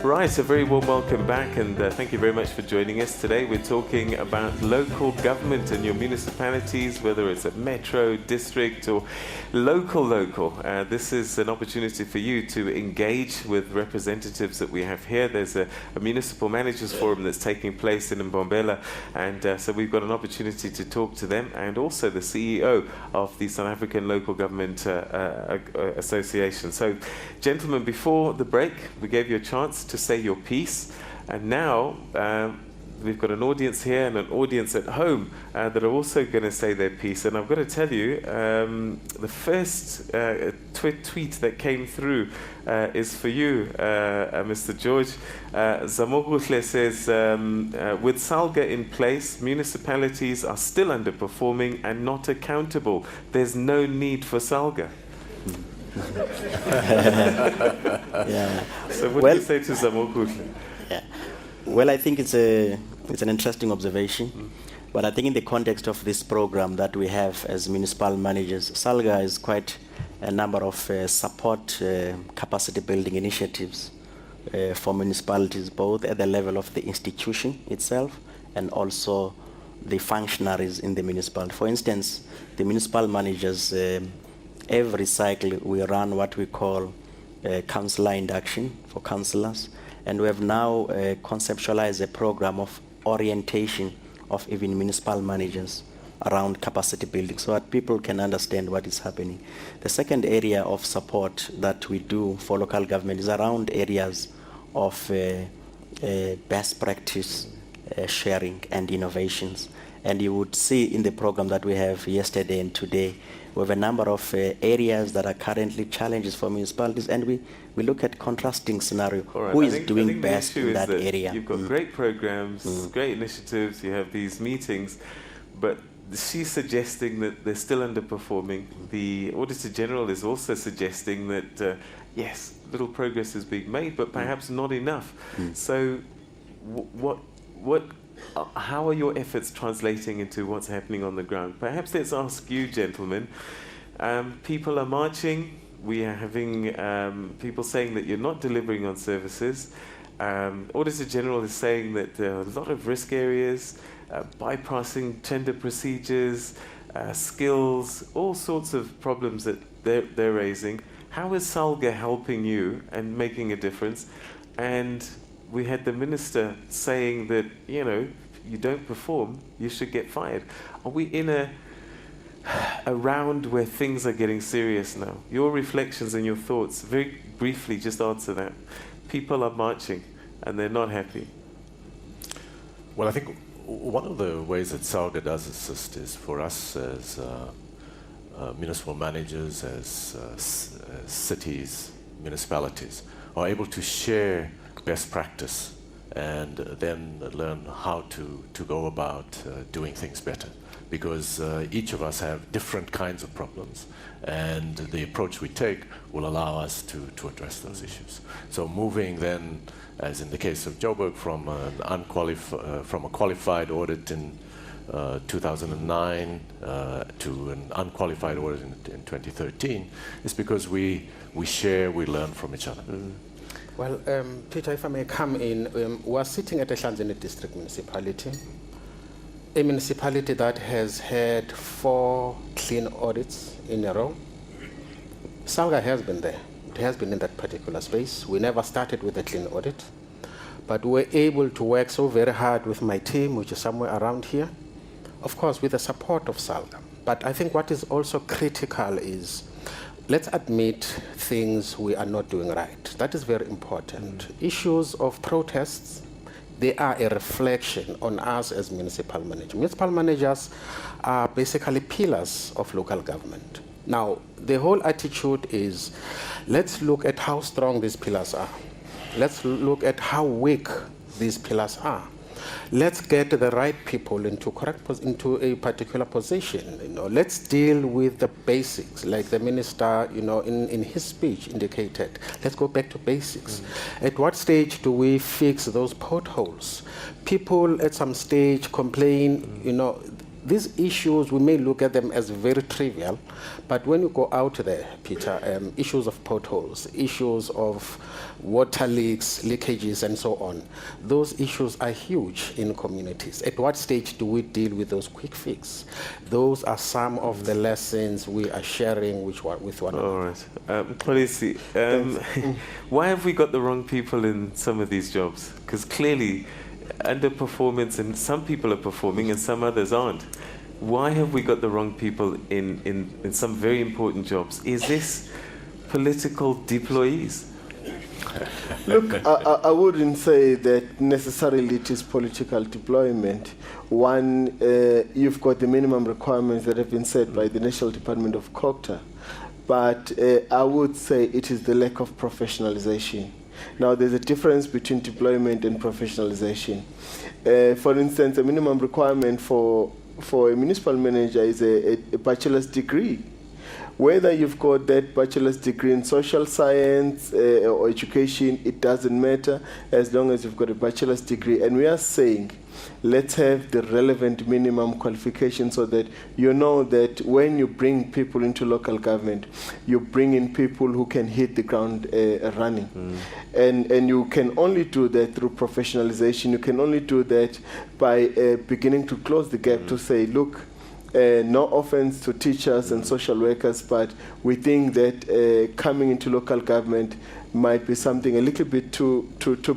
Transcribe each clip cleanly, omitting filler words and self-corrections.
Right, a very warm welcome back, and thank you very much for joining us today. We're talking about local government and your municipalities, whether it's a metro, district, or local. This is an opportunity for you to engage with representatives that we have here. There's a municipal managers forum that's taking place in Mpumalanga, and so we've got an opportunity to talk to them, and also the CEO of the South African Local Government Association. So, gentlemen, before the break, we gave you a chance to say your piece, and now we've got an audience here and an audience at home that are also going to say their piece. And I've got to tell you, the first tweet that came through is for you, Mr. George. Zamogushle says, with Salga in place, municipalities are still underperforming and not accountable. There's no need for Salga. Yeah. So what do you say to Zamogushle? Yeah. Well, I think it's an interesting observation, but I think in the context of this program that we have as municipal managers, Salga is quite a number of support capacity building initiatives for municipalities, both at the level of the institution itself and also the functionaries in the municipality. For instance, the municipal managers, every cycle we run what we call councillor induction for councillors, and we have now conceptualized a program of orientation of even municipal managers around capacity building so that people can understand what is happening. The second area of support that we do for local government is around areas of best practice sharing and innovations. And you would see in the program that we have yesterday and today, we have a number of areas that are currently challenges for municipalities, and we look at contrasting scenario. Right. Who is doing best in that area? You've got great programs, great initiatives, you have these meetings, but she's suggesting that they're still underperforming. The Auditor General is also suggesting that, yes, little progress is being made, but perhaps not enough. So how are your efforts translating into what's happening on the ground? Perhaps let's ask you, gentlemen. People are marching. We are having people saying that you're not delivering on services. Auditor General is saying that there are a lot of risk areas, bypassing tender procedures, skills, all sorts of problems that they're raising. How is Salga helping you and making a difference? And we had the minister saying that, you know, you don't perform, you should get fired. Are we in a round where things are getting serious now? Your reflections and your thoughts, very briefly, just answer that. People are marching and they're not happy. Well, I think one of the ways that Salga does assist is for us as municipal managers, as cities, municipalities, are able to share best practice and then learn how to go about doing things better, because each of us have different kinds of problems, and the approach we take will allow us to address those issues. So moving then, as in the case of Joburg, from a qualified audit in 2009 to an unqualified audit in 2013 is because we share, we learn from each other. Well, Peter, if I may come in, we're sitting at Ehlazeni district municipality, a municipality that has had 4 clean audits in a row. Salga has been there. It has been in that particular space. We never started with a clean audit, but we're able to work so very hard with my team, which is somewhere around here, of course, with the support of Salga. But I think what is also critical is, let's admit things we are not doing right. That is very important. Issues of protests, they are a reflection on us as municipal managers. Municipal managers are basically pillars of local government. Now, the whole attitude is, let's look at how strong these pillars are. Let's look at how weak these pillars are. Let's get the right people into a particular position. You know, let's deal with the basics, like the minister, you know, in his speech indicated. Let's go back to basics. At what stage do we fix those potholes? People at some stage complain, you know, these issues, we may look at them as very trivial, but when you go out there, Peter, issues of potholes, issues of water leaks, leakages, and so on, those issues are huge in communities. At what stage do we deal with those quick fix? Those are some of the lessons we are sharing with one another. All right. Mxolisi, why have we got the wrong people in some of these jobs? Because clearly, underperformance, and some people are performing and some others aren't. Why have we got the wrong people in some very important jobs? Is this political deployees? Look, I wouldn't say that necessarily it is political deployment. One, you've got the minimum requirements that have been set by the National Department of Culture, but I would say it is the lack of professionalization. Now, there's a difference between deployment and professionalization. For instance, a minimum requirement for a municipal manager is a bachelor's degree. Whether you've got that bachelor's degree in social science or education, it doesn't matter as long as you've got a bachelor's degree. And we are saying, let's have the relevant minimum qualification so that you know that when you bring people into local government, you bring in people who can hit the ground running. And you can only do that through professionalization. You can only do that by beginning to close the gap to say, look, no offense to teachers and social workers, but we think that coming into local government might be something a little bit too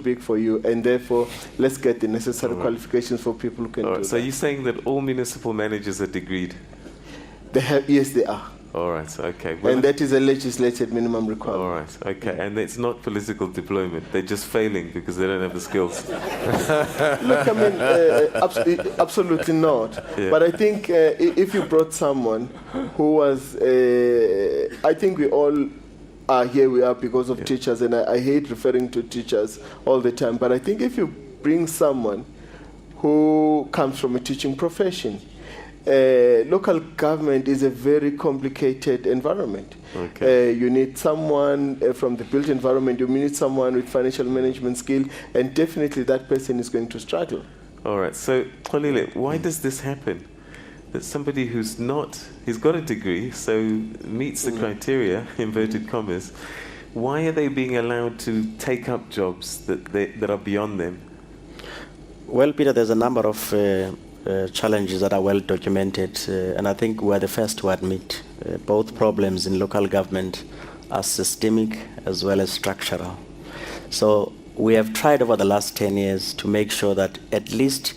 big for you, and therefore let's get the necessary qualifications for people who can do that. So you're saying that all municipal managers are degreed? Yes, they are. All right, okay. Well, and that is a legislated minimum requirement. all right, okay. And it's not political deployment. They're just failing because they don't have the skills. Look, I mean, absolutely not. Yeah. But I think if you brought someone who was, I think we all are here we are because of teachers, and I hate referring to teachers all the time. But I think if you bring someone who comes from a teaching profession, local government is a very complicated environment. Okay. You need someone from the built environment, you need someone with financial management skill, and definitely that person is going to struggle. All right, so Xolile, why does this happen? That somebody he's got a degree, so meets the criteria, inverted commas, why are they being allowed to take up jobs that are beyond them? Well, Peter, there's a number of challenges that are well documented, and I think we're the first to admit both problems in local government are systemic as well as structural. So we have tried over the last 10 years to make sure that at least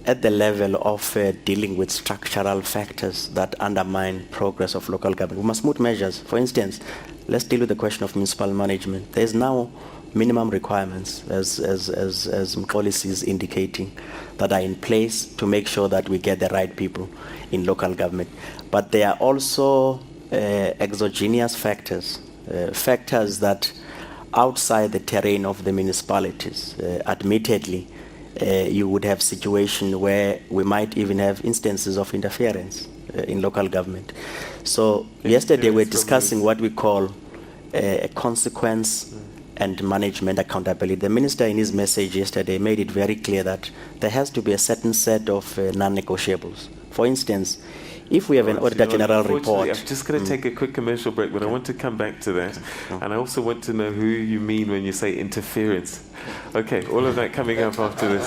at the level of dealing with structural factors that undermine progress of local government, we must smooth measures. For instance, let's deal with the question of municipal management. There's now minimum requirements, as Mxolisi is indicating, that are in place to make sure that we get the right people in local government. But there are also exogenous factors, factors that outside the terrain of the municipalities. Admittedly, you would have situations where we might even have instances of interference in local government. So yesterday we were discussing what we call a consequence and management accountability. The minister in his message yesterday made it very clear that there has to be a certain set of non-negotiables. For instance, if we have an Auditor General report... I'm just going to take a quick commercial break, but I want to come back to that. And I also want to know who you mean when you say interference. Okay, all of that coming up after this.